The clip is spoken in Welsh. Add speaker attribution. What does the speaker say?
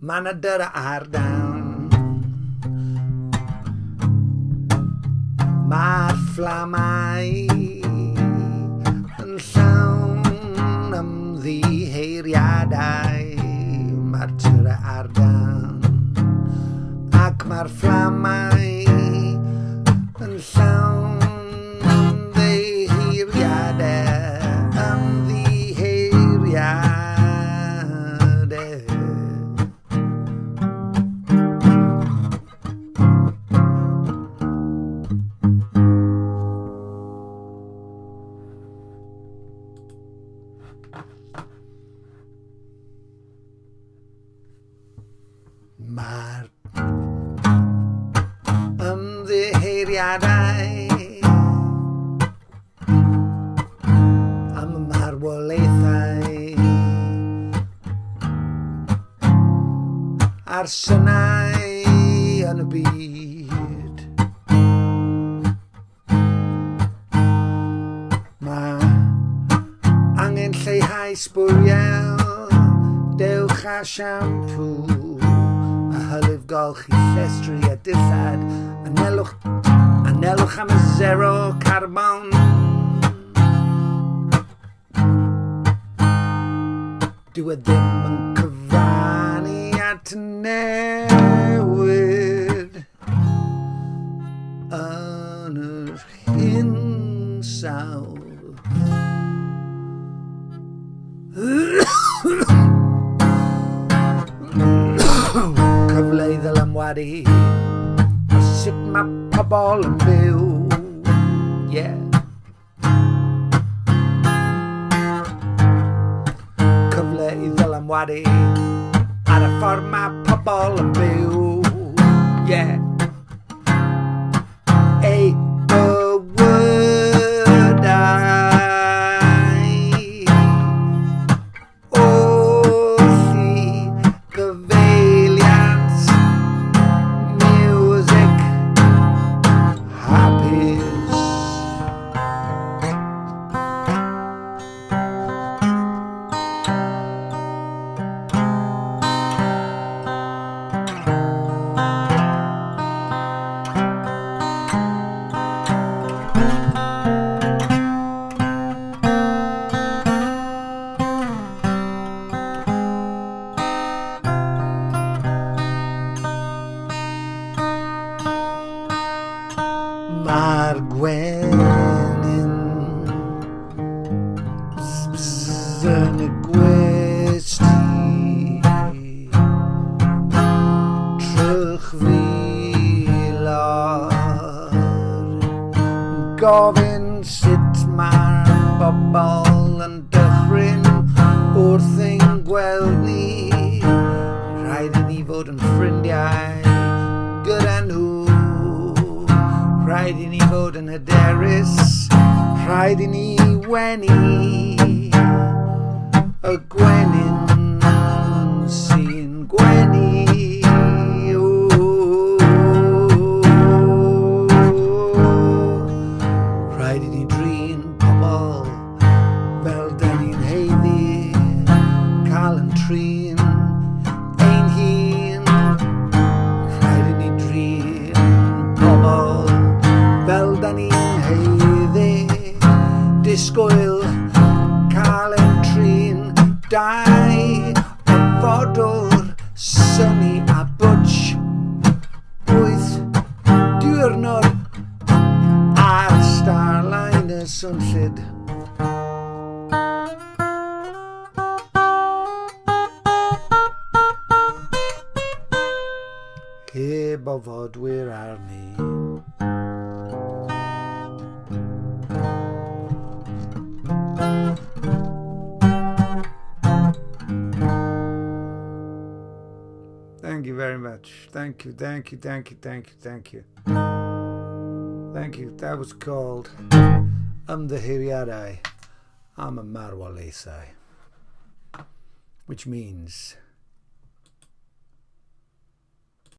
Speaker 1: Ymddiheuriadau. Mae'r fflamau yn llawn ymddiheuriadau. Mae'r ardal ac mae'r fflamau yn llawn ymddiheuriadau. Mae'r ymddiheuriadau am y marwolaethau a'r synau yn y byd. Mae angen lleihau sbwriel, dewch a shampoo, hylif golchi llestri a dillad. Anelwch am y zero carbon. Dyw e ddim yn cyfrannu at newid yn yr hinsawdd. Cyfle i ddylanwadu a sut mae pobl yn byw, yeah. Cyfle i ddylanwadu ar y ffordd mae pobl yn byw, yeah. Ei bywydau Mae'r gwenyn yn y gwesty trychfilor, gofyn sut mae'r bobl yn dychryn wrth ein gweld ni. Rhaid i ni fod yn ffrindiau gyda nhw, rhaid i ni fod yn hyderus, rhaid i ni wenu y gwenyn sy'n gwenu. Rhaid i ni drin pobl fel da ni'n heiddi, cael yn trin ein hun. Rhaid i ni drin pobl fel da ni'n heiddi, disgwyl cael ein trin. Dau o fodwr Sonny a Butch, 8 diwrnod ar Starliner swnllyd. Heb o fodwyr arni. Thank you very much. Thank you. Thank you. That was called Ymddiheuriadau am y Marwolaethau, which means